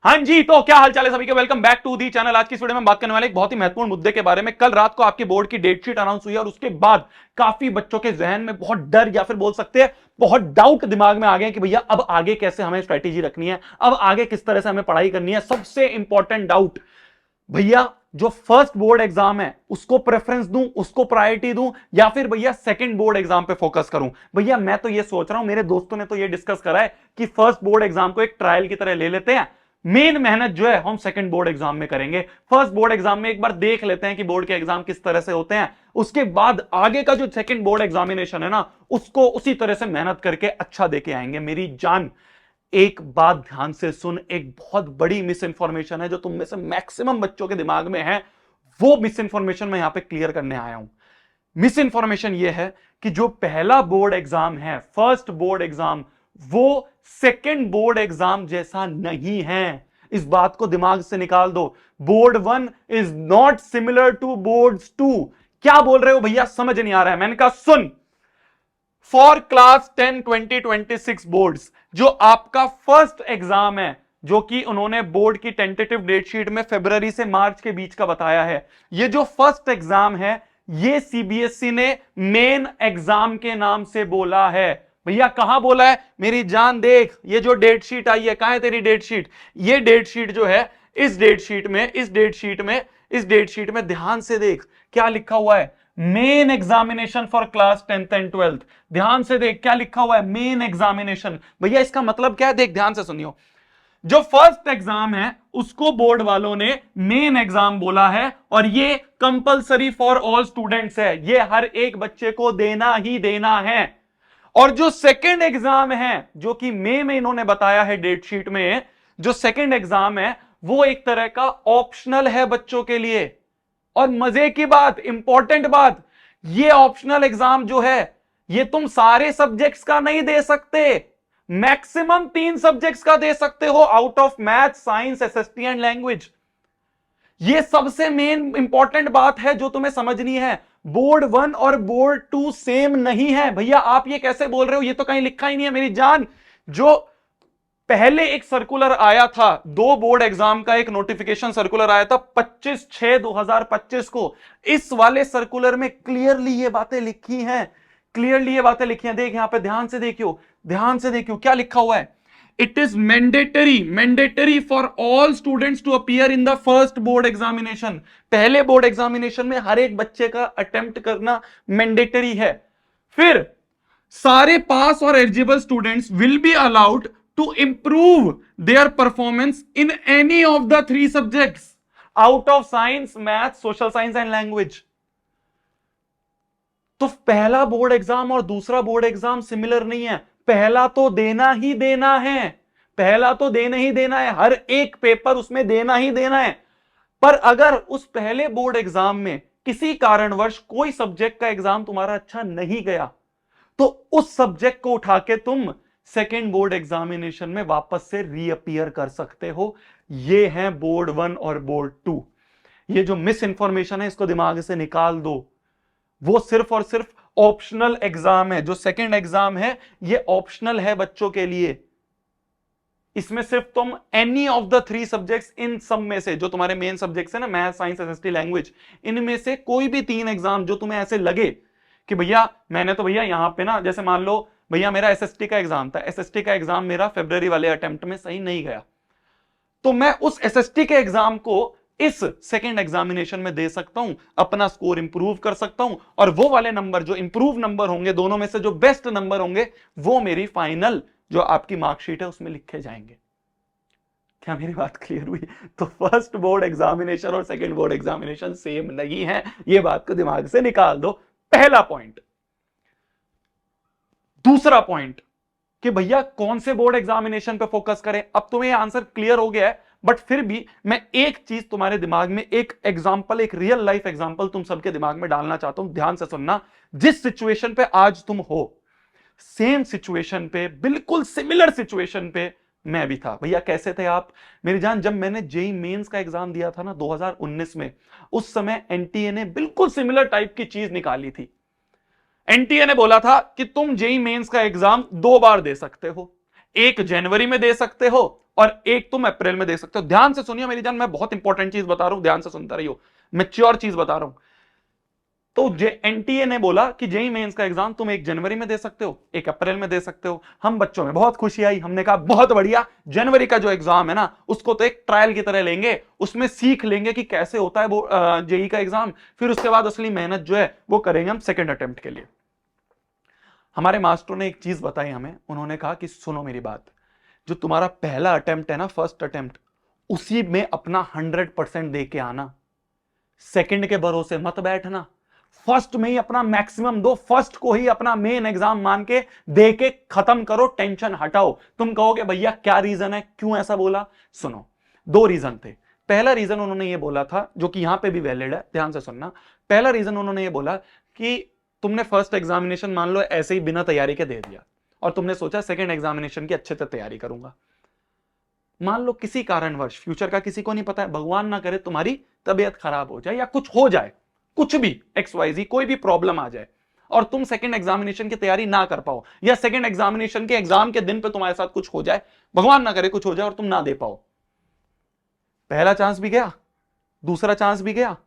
हाँ जी, तो क्या हाल चाल है सभी के। Welcome back to the channel. आज की इस वीडियो में बात करने वाले एक बहुत ही महत्वपूर्ण मुद्दे के बारे में। कल रात को आपकी बोर्ड की डेट शीट अनाउंस हुई और उसके बाद काफी बच्चों के जहन में बहुत डर या फिर बोल सकते हैं बहुत डाउट दिमाग में आ गए कि भैया अब आगे कैसे हमें स्ट्रेटेजी रखनी है, अब आगे किस तरह से हमें पढ़ाई करनी है। सबसे इंपॉर्टेंट डाउट, भैया जो फर्स्ट बोर्ड एग्जाम है उसको प्रेफरेंस दूं, उसको प्रायोरिटी दूं, या फिर भैया सेकंड बोर्ड एग्जाम पे फोकस करूं। भैया मैं तो ये सोच रहा हूं, मेरे दोस्तों ने तो ये डिस्कस करा है कि फर्स्ट बोर्ड एग्जाम को एक ट्रायल की तरह ले लेते हैं, मेन मेहनत जो है हम सेकंड बोर्ड एग्जाम में करेंगे। फर्स्ट बोर्ड एग्जाम में एक बार देख लेते हैं कि बोर्ड के एग्जाम किस तरह से होते हैं, उसके बाद आगे का जो सेकंड बोर्ड एग्जामिनेशन है ना, उसको उसी तरह से मेहनत करके अच्छा देके आएंगे। मेरी जान, एक बात ध्यान से सुन, एक बहुत बड़ी मिस इंफॉर्मेशन है जो तुम में से मैक्सिमम बच्चों के दिमाग में है, वो मिस इंफॉर्मेशन मैं यहां पे क्लियर करने आया हूं। मिस इंफॉर्मेशन ये है कि जो पहला बोर्ड एग्जाम है, फर्स्ट बोर्ड एग्जाम, वो सेकंड बोर्ड एग्जाम जैसा नहीं है। इस बात को दिमाग से निकाल दो। Board 1 is not similar to board 2। क्या बोल रहे हो भैया, समझ नहीं आ रहा है। मैंने कहा सुन, फॉर क्लास 10 2026 बोर्ड्स, जो आपका फर्स्ट एग्जाम है, जो कि उन्होंने बोर्ड की टेंटेटिव डेट शीट में फरवरी से मार्च के बीच का बताया है, ये जो फर्स्ट एग्जाम है ये सीबीएसई ने मेन एग्जाम के नाम से बोला है। भैया कहां बोला है मेरी जान, देख ये जो डेट शीट आई है, कहां है तेरी डेट शीट। ये डेट शीट जो है, इस डेट शीट में ध्यान से देख क्या लिखा हुआ है, main examination for class 10th and 12th। ध्यान से देख क्या लिखा हुआ है, मेन एग्जामिनेशन। भैया इसका मतलब क्या है, देख ध्यान से सुनियो। जो फर्स्ट एग्जाम है उसको बोर्ड वालों ने मेन एग्जाम बोला है और ये कंपलसरी फॉर ऑल स्टूडेंट्स है, ये हर एक बच्चे को देना ही देना है। और जो सेकंड एग्जाम है, जो कि मई में इन्होंने बताया है डेट शीट में, जो सेकंड एग्जाम है वो एक तरह का ऑप्शनल है बच्चों के लिए। और मजे की बात, इंपॉर्टेंट बात, ये ऑप्शनल एग्जाम जो है ये तुम सारे सब्जेक्ट्स का नहीं दे सकते, मैक्सिमम 3 सब्जेक्ट्स का दे सकते हो, out of math, science, SST and language. ये सबसे मेन इंपॉर्टेंट बात है जो तुम्हें समझनी है। बोर्ड 1 और बोर्ड 2 सेम नहीं है। भैया आप ये कैसे बोल रहे हो, ये तो कहीं लिखा ही नहीं है मेरी जान। जो पहले एक सर्कुलर आया था, 2 बोर्ड एग्जाम का एक नोटिफिकेशन सर्कुलर आया था 25/6/2025 को, इस वाले सर्कुलर में क्लियरली ये बातें लिखी हैं, क्लियरली ये बातें लिखी हैं। देख यहां पे ध्यान से देखियो, ध्यान से देखियो क्या लिखा हुआ है। It is mandatory for all students to appear in the first board examination. पहले बोर्ड एग्जामिनेशन में हर एक बच्चे का अटेम्प्ट करना मैंडेटरी है। फिर सारे पास और eligible students will be allowed to improve their performance in any of the 3 subjects out of science, math, social science and language. तो पहला बोर्ड एग्जाम और दूसरा बोर्ड एग्जाम सिमिलर नहीं है। पहला तो देना ही देना है, पहला तो देना ही देना है, हर एक पेपर उसमें देना ही देना है। पर अगर उस पहले बोर्ड एग्जाम में किसी कारणवश कोई सब्जेक्ट का एग्जाम तुम्हारा अच्छा नहीं गया, तो उस सब्जेक्ट को उठा के तुम सेकेंड बोर्ड एग्जामिनेशन में वापस से रीअपियर कर सकते हो। ये है बोर्ड 1 और बोर्ड 2। ये जो मिस इंफॉर्मेशन है इसको दिमाग से निकाल दो। वो सिर्फ और सिर्फ ऑप्शनल एग्जाम है। जो सेकेंड एग्जाम है ये ऑप्शनल है बच्चों के लिए। इसमें सिर्फ तुम एनी ऑफ द 3 सब्जेक्ट्स, इन सब में से जो तुम्हारे मेन सब्जेक्ट्स है ना, मैथ, साइंस, एसएसटी, लैंग्वेज, इनमें से कोई भी 3 एग्जाम जो तुम्हें ऐसे लगे कि भैया मैंने तो भैया यहां पे ना, जैसे मान लो भैया मेरा एसएसटी का एग्जाम था, एसएसटी का एग्जाम मेरा फरवरी वाले अटेम्प्ट में सही नहीं गया, तो मैं उस एसएसटी के एग्जाम को इस सेकेंड एग्जामिनेशन में दे सकता हूं, अपना स्कोर इंप्रूव कर सकता हूं, और वो वाले नंबर जो इंप्रूव नंबर होंगे, दोनों में से जो बेस्ट नंबर होंगे, वो मेरी फाइनल जो आपकी मार्कशीट है उसमें लिखे जाएंगे। क्या मेरी बात क्लियर हुई? तो फर्स्ट बोर्ड एग्जामिनेशन और सेकेंड बोर्ड एग्जामिनेशन सेम नहीं है, ये बात को दिमाग से निकाल दो। पहला पॉइंट। दूसरा पॉइंट कि भैया कौन से बोर्ड एग्जामिनेशन पे फोकस करें। अब तुम्हें आंसर क्लियर हो गया है, बट फिर भी मैं एक चीज तुम्हारे दिमाग में, एक एग्जांपल, एक रियल लाइफ एग्जांपल तुम सबके दिमाग में डालना चाहता हूं। ध्यान से सुनना। जिस सिचुएशन पे आज तुम हो, सेम सिचुएशन पे, बिल्कुल सिमिलर सिचुएशन पे मैं भी था। भैया कैसे थे आप मेरी जान? जब मैंने जेई मेंस का एग्जाम दिया था ना 2019 में, उस समय एनटीए ने बिल्कुल सिमिलर टाइप की चीज निकाली थी। एनटीए ने बोला था कि तुम जेई मेंस का एग्जाम 2 बार दे सकते हो। एक जनवरी में दे सकते हो और एक तुम अप्रैल में दे सकते हो। ध्यान से सुनिए मेरी जान, मैं बहुत इंपॉर्टेंट चीज बता रहा हूं, ध्यान से सुनता रहियो, मैच्योर चीज बता रहा हूं। तो एनटीए ने बोला कि जेई मेंस का एग्जाम तुम एक जनवरी में दे सकते हो, एक अप्रैल में दे सकते हो। हम बच्चों में बहुत खुशी आई, हमने कहा बहुत बढ़िया, जनवरी का जो एग्जाम है ना उसको तो एक ट्रायल की तरह लेंगे, उसमें सीख लेंगे कि कैसे होता है वो जेई का एग्जाम, फिर उसके बाद असली मेहनत जो है वो करेंगे हम सेकेंड अटेम्प्ट के लिए। हमारे मास्टरों ने एक चीज बताई हमें, उन्होंने कहा कि सुनो मेरी बात, जो तुम्हारा पहला अटेम्प्ट है ना, फर्स्ट अटेम्प्ट, उसी में अपना 100% दे के आना, सेकंड के भरोसे मत बैठना, फर्स्ट में ही अपना मैक्सिमम दो, फर्स्ट को ही अपना मेन एग्जाम मान के दे के खत्म करो, टेंशन हटाओ। तुम कहोगे भैया क्या रीजन है, क्यों ऐसा बोला? सुनो, दो रीजन थे। पहला रीजन उन्होंने ये बोला था, जो कि यहां पे भी वैलिड है, ध्यान से सुनना। पहला रीजन उन्होंने ये बोला कि तुमने फर्स्ट एग्जामिनेशन मान लो ऐसे ही बिना तैयारी के दे दिया और तुमने सोचा सेकंड एग्जामिनेशन की अच्छे से तैयारी करूंगा। मान लो किसी कारणवश, फ्यूचर का किसी को नहीं पता है, भगवान ना करे तुम्हारी तबीयत खराब हो जाए या कुछ हो जाए, कुछ भी XYZ कोई भी प्रॉब्लम आ जाए और तुम सेकंड एग्जामिनेशन की तैयारी ना कर पाओ, या सेकंड एग्जामिनेशन के एग्जाम के दिन पे तुम्हारे साथ कुछ हो जाए, भगवान ना करे कुछ हो जाए और तुम ना दे पाओ, पहला चांस भी गया, दूसरा चांस भी गया।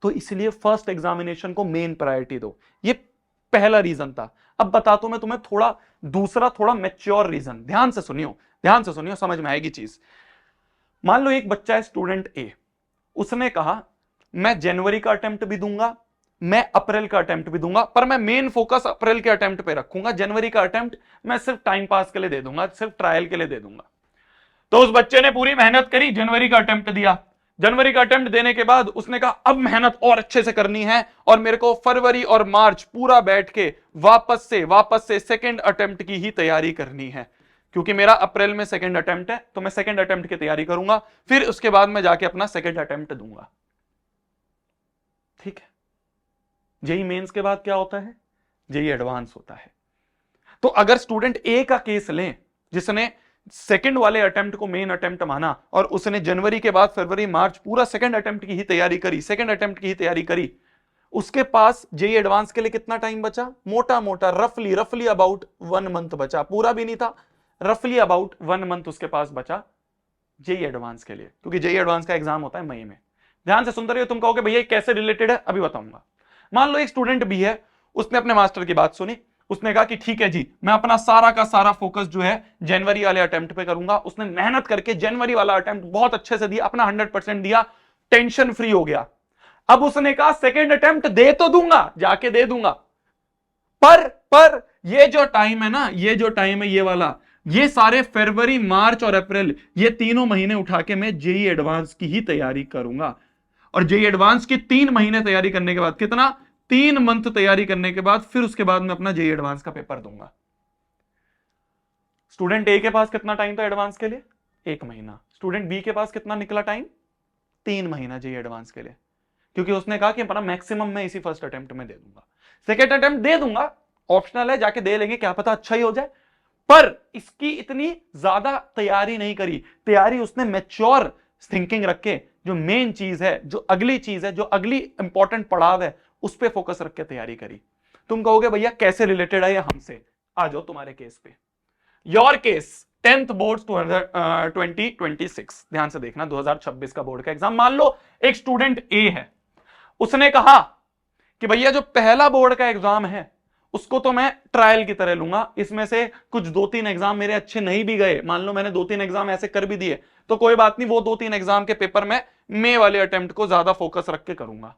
तो इसलिए फर्स्ट एग्जामिनेशन को मेन प्रायोरिटी दो, ये पहला रीजन था। अब बताता हूं मैं तुम्हें थोड़ा दूसरा, थोड़ा मैच्योर रीजन, ध्यान से सुनियो, ध्यान से सुनियो, समझ में आएगी चीज। मान लो एक बच्चा है स्टूडेंट ए, उसने कहा मैं जनवरी का अटेम्प्ट भी दूंगा, मैं अप्रैल का अटेम्प्ट भी दूंगा, पर मैं मेन फोकस अप्रैल के अटेम्प्ट पे रखूंगा, जनवरी का अटेम्प्ट मैं सिर्फ टाइम पास के लिए दे दूंगा, सिर्फ ट्रायल के लिए दे दूंगा। तो उस बच्चे ने पूरी मेहनत करी, जनवरी का अटेम्प्ट दिया, जनवरी का अटेम्प्ट देने के बाद उसने कहा अब मेहनत और अच्छे से करनी है और मेरे को फरवरी और मार्च पूरा बैठ के वापस से सेकंड अटेम्प्ट की ही तैयारी करनी है, क्योंकि मेरा अप्रैल में सेकंड अटेम्प्ट है, तो मैं सेकंड अटेम्प्ट की तैयारी करूंगा, फिर उसके बाद मैं जाके अपना सेकंड अटेम्प्ट दूंगा। ठीक है, जेई मेंस के बाद क्या होता है? जेई एडवांस होता है। तो अगर स्टूडेंट ए का केस लें, जिसने सेकंड वाले अटेम्प्ट को मेन अटेम्प्ट माना और उसने जनवरी के बाद फरवरी मार्च पूरा सेकंड अटेम्प्ट की ही तैयारी करी, सेकंड अटेम्प्ट की ही तैयारी करी, उसके पास जेई एडवांस के लिए कितना टाइम बचा? मोटा मोटा रफली अबाउट 1 मंथ बचा, पूरा भी नहीं था, रफली अबाउट 1 मंथ उसके पास बचा जेई एडवांस के लिए, क्योंकि जेई एडवांस का एग्जाम होता है मई में। ध्यान से सुनते रहिए, तुम कहोगे भैया कैसे रिलेटेड है, अभी बताऊंगा। मान लो एक स्टूडेंट भी है, उसने अपने मास्टर की बात सुनी, उसने कहा कि ठीक है जी, मैं अपना सारा का सारा फोकस जो है जनवरी वाले अटेम्प्ट पे करूंगा। उसने मेहनत करके जनवरी वाला अटेम्प्ट बहुत अच्छे से दिया, अपना 100% दिया, टेंशन फ्री हो गया। अब उसने कहा सेकेंड अटेम्प्ट दे तो दूंगा, जाके दे दूंगा, पर ये जो टाइम है ना, ये जो टाइम है ये वाला, ये सारे फरवरी मार्च और अप्रैल, ये तीनों महीने उठा के मैं जेई एडवांस की ही तैयारी करूंगा। और जेई एडवांस की 3 महीने तैयारी करने के बाद, कितना? 3 मंथ तैयारी करने के बाद फिर उसके बाद मैं अपना जेई एडवांस का पेपर दूंगा। स्टूडेंट ए के पास कितना टाइम था एडवांस के लिए? 1 महीना। स्टूडेंट बी के पास कितना निकला टाइम? 3 महीना जेई एडवांस के लिए, क्योंकि उसने कहा कि अपना मैक्सिमम मैं इसी फर्स्ट अटेम्प्ट में दे दूंगा, सेकेंड अटेम्प्ट दे दूंगा, ऑप्शनल है, जाके दे लेंगे, क्या पता अच्छा ही हो जाए। पर इसकी इतनी ज्यादा तैयारी नहीं करी, तैयारी उसने मैच्योर थिंकिंग रख के, जो मेन चीज है, जो अगली चीज है, जो अगली इंपॉर्टेंट पड़ाव है, उस पर फोकस रख के तैयारी करी। तुम कहोगे भैया कैसे रिलेटेड है ये हमसे? आ जाओ तुम्हारे केस पे, योर केस 10th बोर्ड 2026, ध्यान से देखना, 2026 का बोर्ड का एग्जाम। मान लो एक स्टूडेंट ए है, उसने कहा कि भैया जो पहला बोर्ड का एग्जाम है उसको तो मैं ट्रायल की तरह लूंगा, इसमें से कुछ 2-3 एग्जाम मेरे अच्छे नहीं भी गए, मान लो मैंने 2-3 एग्जाम ऐसे कर भी दिए, तो कोई बात नहीं, वो 2-3 एग्जाम के पेपर में मई वाले अटेम्प्ट को ज्यादा फोकस रख के करूंगा।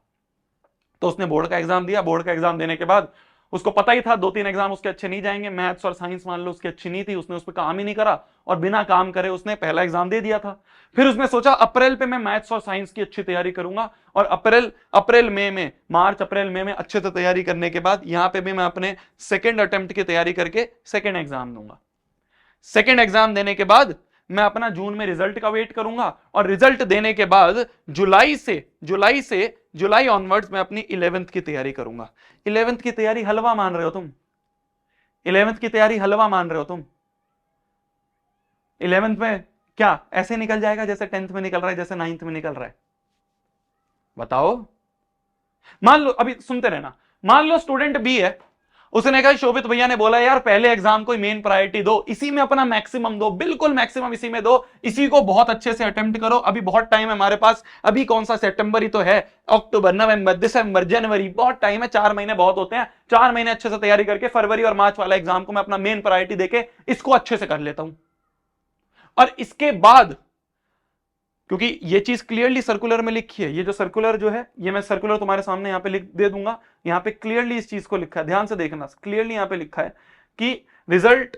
तो उसने बोर्ड का एग्जाम दिया, बोर्ड का एग्जाम देने के बाद उसको पता ही था 2-3 एग्जाम उसके अच्छे नहीं जाएंगे, मैथ्स और साइंस मान लो उसकी अच्छी नहीं थी, उसने उस पर काम ही नहीं करा और बिना काम करे उसने पहला एग्जाम दे दिया था। फिर उसने सोचा अप्रैल पे मैं मैथ्स और साइंस की अच्छी तैयारी करूंगा और अप्रैल मई में, मार्च अप्रैल मई में अच्छे से तैयारी करने के बाद यहां पे भी मैं अपने सेकेंड अटेम्प्ट की तैयारी करके सेकेंड एग्जाम दूंगा। सेकेंड एग्जाम देने के बाद मैं अपना जून में रिजल्ट का वेट करूंगा और रिजल्ट देने के बाद जुलाई ऑनवर्ड्स मैं अपनी 11th की तैयारी करूंगा। 11th की तैयारी हलवा मान रहे हो तुम? 11th की तैयारी हलवा मान रहे हो तुम? 11th में क्या ऐसे निकल जाएगा जैसे 10th में निकल रहा है, जैसे 9th में निकल रहा है? बताओ। मान लो, अभी सुनते रहना, मान लो स्टूडेंट बी है, उसने कहा शोभित भैया ने बोला यार पहले एग्जाम को मेन प्रायोरिटी दो, इसी में अपना मैक्सिमम दो, बिल्कुल मैक्सिमम इसी में दो, इसी को बहुत अच्छे से अटेम्प्ट करो, अभी बहुत टाइम है हमारे पास, अभी कौन सा सितंबर ही तो है, अक्टूबर नवंबर दिसंबर जनवरी बहुत टाइम है, 4 महीने बहुत होते हैं, 4 महीने अच्छे से तैयारी करके फरवरी और मार्च वाला एग्जाम को मैं अपना मेन प्रायोरिटी देके इसको अच्छे से कर लेता हूं। और इसके बाद क्योंकि ये चीज क्लियरली सर्कुलर में लिखी है, ये जो सर्कुलर जो है ये मैं सर्कुलर तुम्हारे सामने यहां पे लिख दे दूंगा, यहां पे क्लियरली इस चीज को लिखा है, ध्यान से देखना, क्लियरली यहां पे लिखा है कि result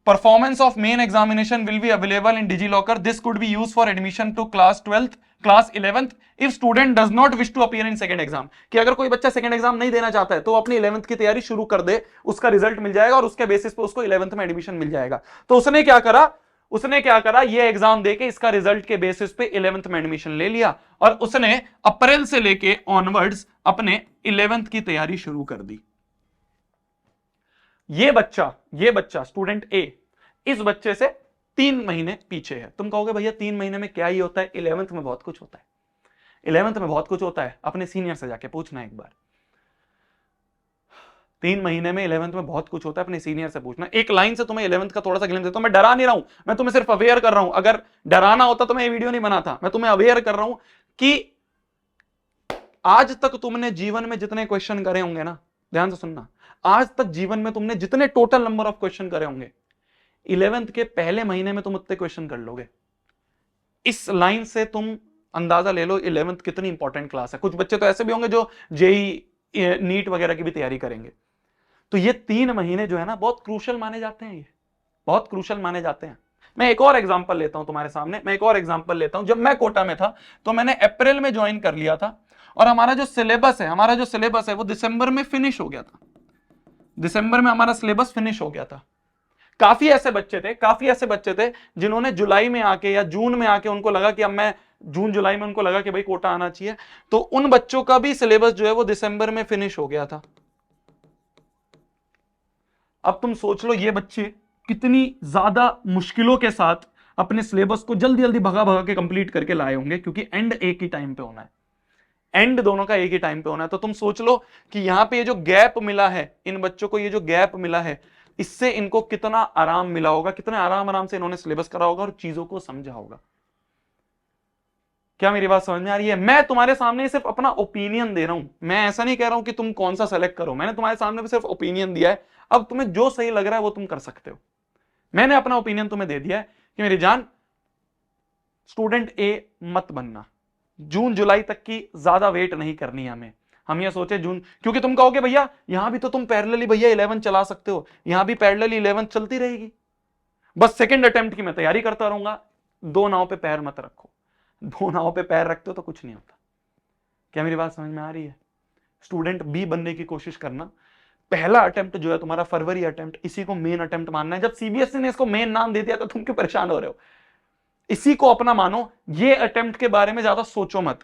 performance of main examination will be available in DigiLocker, this could be used for admission to class 12th class 11th if student does not wish to appear in second exam, कि अगर कोई बच्चा second exam नहीं देना चाहता है तो अपनी 11th की तैयारी शुरू कर दे, उसका रिजल्ट मिल जाएगा और उसके बेसिस पे उसको 11th में एडमिशन मिल जाएगा। तो उसने क्या करा, ये एग्जाम देके इसका रिजल्ट के बेसिस पे 11th में एडमिशन ले लिया और उसने अप्रैल से लेके ऑनवर्ड्स अपने 11th की तैयारी शुरू कर दी। ये बच्चा स्टूडेंट ए इस बच्चे से 3 महीने पीछे है। तुम कहोगे भैया 3 महीने में क्या ही होता है, 11th में बहुत कुछ होता है, 11th में बहुत कुछ होता है, अपने सीनियर से जाके पूछना एक बार। 3 महीने में 11th में बहुत कुछ होता है, अपने सीनियर से पूछना। एक लाइन से तुम्हें 11th का थोड़ा सा ग्लिम्स देता हूं, मैं डरा नहीं रहा हूं, मैं तुम्हें सिर्फ अवेयर कर रहा हूं, अगर डराना होता तो मैं ये वीडियो नहीं बनाता, मैं तुम्हें अवेयर कर रहा हूं कि आज तक तुमने जीवन में जितने क्वेश्चन करे होंगे ना, ध्यान से सुनना, आज तक जीवन में तुमने जितने टोटल नंबर ऑफ क्वेश्चन करे होंगे 11th के पहले महीने में तुम उतने क्वेश्चन कर लोगे। इस लाइन से तुम अंदाजा ले लो 11th कितनी इंपॉर्टेंट क्लास है। कुछ बच्चे तो ऐसे भी होंगे जो जेई नीट वगैरह की भी तैयारी करेंगे। तो ये 3 महीने जो है ना बहुत क्रूशल माने जाते हैं, ये बहुत क्रूशल माने जाते हैं। मैं एक और एग्जांपल लेता हूं तुम्हारे सामने, मैं एक और एग्जांपल लेता हूं। जब मैं कोटा में था तो मैंने अप्रैल में ज्वाइन कर लिया था और हमारा जो सिलेबस है वो दिसंबर में फिनिश हो गया था, दिसंबर में हमारा सिलेबस फिनिश हो गया था। काफी ऐसे बच्चे थे जिन्होंने जुलाई में आके या जून में आके उनको लगा कि अब मैं जून जुलाई में उनको लगा कि भाई कोटा आना चाहिए, तो उन बच्चों का भी सिलेबस जो है वो दिसंबर में फिनिश हो गया था। अब तुम सोच लो ये बच्चे कितनी ज्यादा मुश्किलों के साथ अपने सिलेबस को जल्दी जल्दी भगा भगा के कंप्लीट करके लाए होंगे, क्योंकि एंड एक ही टाइम पे होना है, एंड दोनों का एक ही टाइम पे होना है। तो तुम सोच लो कि यहां पे ये जो गैप मिला है इन बच्चों को, ये जो गैप मिला है इससे इनको कितना आराम मिला होगा, कितने आराम से इन्होंने सिलेबस करा होगा और चीजों को समझा होगा। क्या मेरी बात समझ में आ रही है? मैं तुम्हारे सामने सिर्फ अपना ओपिनियन दे रहा हूं, मैं ऐसा नहीं कह रहा हूं कि तुम कौन सा सेलेक्ट करो, मैंने तुम्हारे सामने सिर्फ ओपिनियन दिया है। अब तुम्हें जो सही लग रहा है वो तुम कर सकते हो। मैंने अपना ओपिनियन तुम्हें दे दिया है कि मेरी जान स्टूडेंट ए मत बनना, जून जुलाई तक की ज्यादा वेट नहीं करनी हमें। हम ये सोचे जून, क्योंकि तुम कहोगे भैया यहां भी तो तुम पैरेलली भैया 11 चला सकते हो, यहां भी पैरेलली 11 चलती रहेगी, बस सेकंड अटेम्प्ट की मैं तैयारी करता रहूंगा। दो नाव पे पैर मत रखो, दो नाव पे पैर रखते हो तो कुछ नहीं होता। क्या मेरी बात समझ में आ रही है? स्टूडेंट बी बनने की कोशिश करना। पहला अटेम्प्ट जो है तुम्हारा फरवरी अटेम्प्ट, इसी को मेन अटेम्प्ट मानना है। जब सीबीएसई ने इसको मेन नाम दे दिया तो तुम क्यों परेशान हो रहे हो? इसी को अपना मानो, ये अटेम्प्ट के बारे में ज्यादा सोचो मत।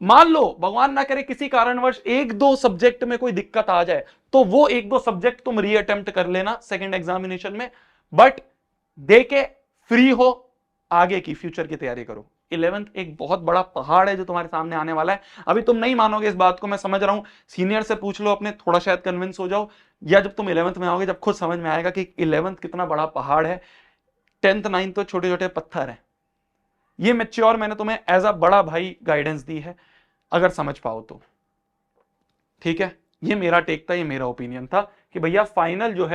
मान लो भगवान ना करे किसी कारणवश 1-2 सब्जेक्ट में कोई दिक्कत आ जाए तो वो 1-2 सब्जेक्ट तुम री अटेम्प्ट कर लेना सेकंड एग्जामिनेशन में, बट दे के फ्री हो, आगे की फ्यूचर की तैयारी करो। 11th एक बहुत बड़ा पहाड़ है जो तुम्हारे सामने आने वाला है। अभी तुम नहीं मानोगे इस बात को, मैं समझ रहा हूं, सीनियर से पूछ लो अपने, थोड़ा शायद कन्विंस हो जाओ, या जब तुम 11th में आओगे जब खुद समझ में आएगा कि 11th कितना बड़ा पहाड़ है। 10th 9th तो छोटे छोटे पत्थर है। ये मैच्योर मैंने तुम्हें एज अ बड़ा भाई गाइडेंस दी है, अगर समझ पाओ तो ठीक है। ये मेरा टेक था, ये मेरा ओपिनियन था कि भैया फाइनल जो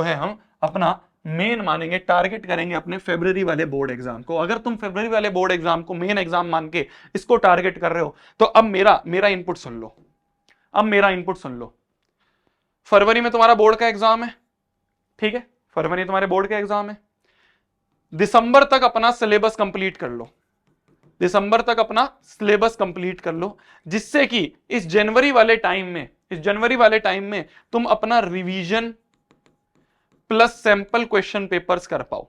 है हम अपना मेन मानेंगे, टारगेट करेंगे अपने फरवरी वाले बोर्ड एग्जाम को। अगर तुम फरवरी वाले बोर्ड एग्जाम को मेन एग्जाम मान के इसको टारगेट कर रहे हो तो अब मेरा इनपुट सुन लो, फरवरी में तुम्हारा बोर्ड का एग्जाम है, ठीक है, फरवरी तुम्हारे बोर्ड का एग्जाम है। दिसंबर तक अपना सिलेबस कंप्लीट कर लो, दिसंबर तक अपना सिलेबस कंप्लीट कर लो, जिससे कि इस जनवरी वाले टाइम में तुम अपना revision plus sample question papers कर पाओ।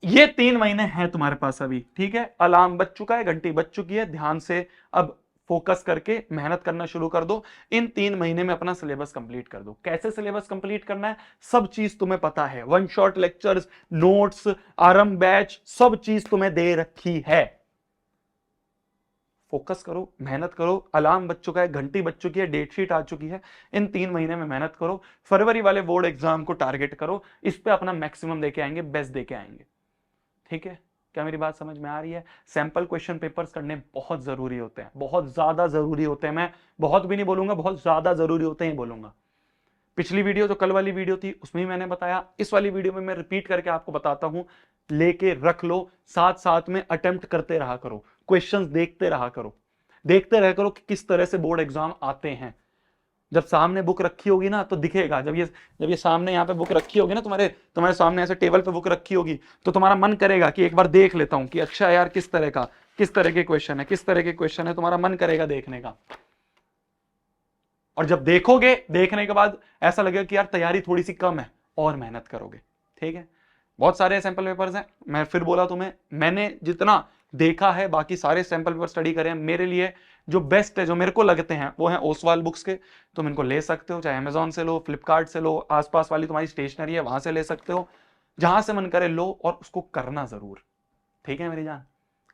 ये 3 महीने हैं तुम्हारे पास अभी, ठीक है। अलार्म बज चुका है, घंटी बज चुकी है, ध्यान से अब फोकस करके मेहनत करना शुरू कर दो। इन 3 महीने में अपना सिलेबस कंप्लीट कर दो। कैसे सिलेबस कंप्लीट करना है सब चीज तुम्हें पता है, वन शॉट लेक्चर्स, नोट्स, आरंभ बैच, सब चीज तुम्हें दे रखी है। फोकस करो, मेहनत करो। अलार्म बज चुका है, घंटी बज चुकी है, डेट शीट आ चुकी है। इन 3 महीने में मेहनत करो, फरवरी वाले बोर्ड एग्जाम को टारगेट करो, इस पे अपना मैक्सिमम देके आएंगे, बेस्ट देके आएंगे। ठीक है, क्या मेरी बात समझ में आ रही है? सैंपल क्वेश्चन पेपर्स करने बहुत जरूरी होते हैं, बहुत ज्यादा जरूरी होते हैं। मैं बहुत भी नहीं बोलूंगा, बहुत ज्यादा जरूरी होते हैं बोलूंगा। पिछली वीडियो जो कल वाली वीडियो थी उसमें भी मैंने बताया, इस वाली वीडियो में मैं रिपीट करके आपको बताता हूं। लेके रख लो, साथ साथ में अटेम्प्ट करते रहा करो, क्वेश्चंस देखते रहा करो, देखते रहा करो कि किस तरह से बोर्ड एग्जाम आते हैं। जब सामने बुक रखी होगी ना तो दिखेगा, जब ये सामने यहाँ पे बुक रखी होगी ना, तुम्हारे सामने ऐसे टेबल पे बुक रखी होगी, तो तुम्हारा मन करेगा कि एक बार देख लेता हूं कि अच्छा यार किस तरह के क्वेश्चन है, किस तरह के क्वेश्चन है, तुम्हारा मन करेगा देखने का। और जब देखोगे, देखने के बाद ऐसा लगेगा कि यार तैयारी थोड़ी सी कम है, और मेहनत करोगे। ठीक है, बहुत सारे सैंपल पेपर्स हैं, मैं फिर बोला तुम्हें, मैंने जितना देखा है बाकी सारे सैंपल पेपर स्टडी करे हैं, मेरे लिए जो बेस्ट है, जो मेरे को लगते हैं, वो है ओसवाल बुक्स के। तुम इनको ले सकते हो, चाहे अमेजोन से लो, फ्लिपकार्ट से लो, आसपास वाली तुम्हारी स्टेशनरी है वहां से ले सकते हो, जहां से मन करे लो, और उसको करना जरूर। ठीक है मेरी जान,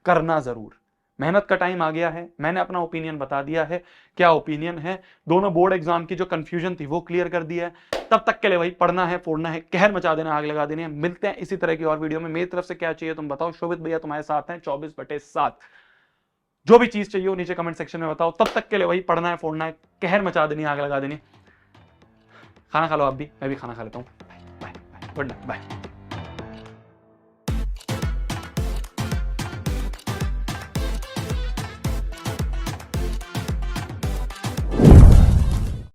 करना जरूर। मेहनत का टाइम आ गया है, मैंने अपना ओपिनियन बता दिया है, क्या ओपिनियन है। दोनों बोर्ड एग्जाम की जो कंफ्यूजन थी वो क्लियर कर दिया है। तब तक के लिए भाई पढ़ना है, फोड़ना है, कहर मचा देना, आग लगा देनी है। मिलते हैं इसी तरह की और वीडियो में। मेरी तरफ से क्या चाहिए तुम बताओ, शोभित भैया तुम्हारे साथ हैं 24/7। जो भी चीज चाहिए वो नीचे कमेंट सेक्शन में बताओ। तब तक के लिए भाई पढ़ना है, फोड़ना है, कहर मचा देनी, आग लगा देनी। खाना खा लो आप भी, मैं भी खाना खा लेता हूँ। Bye bye, good night, bye.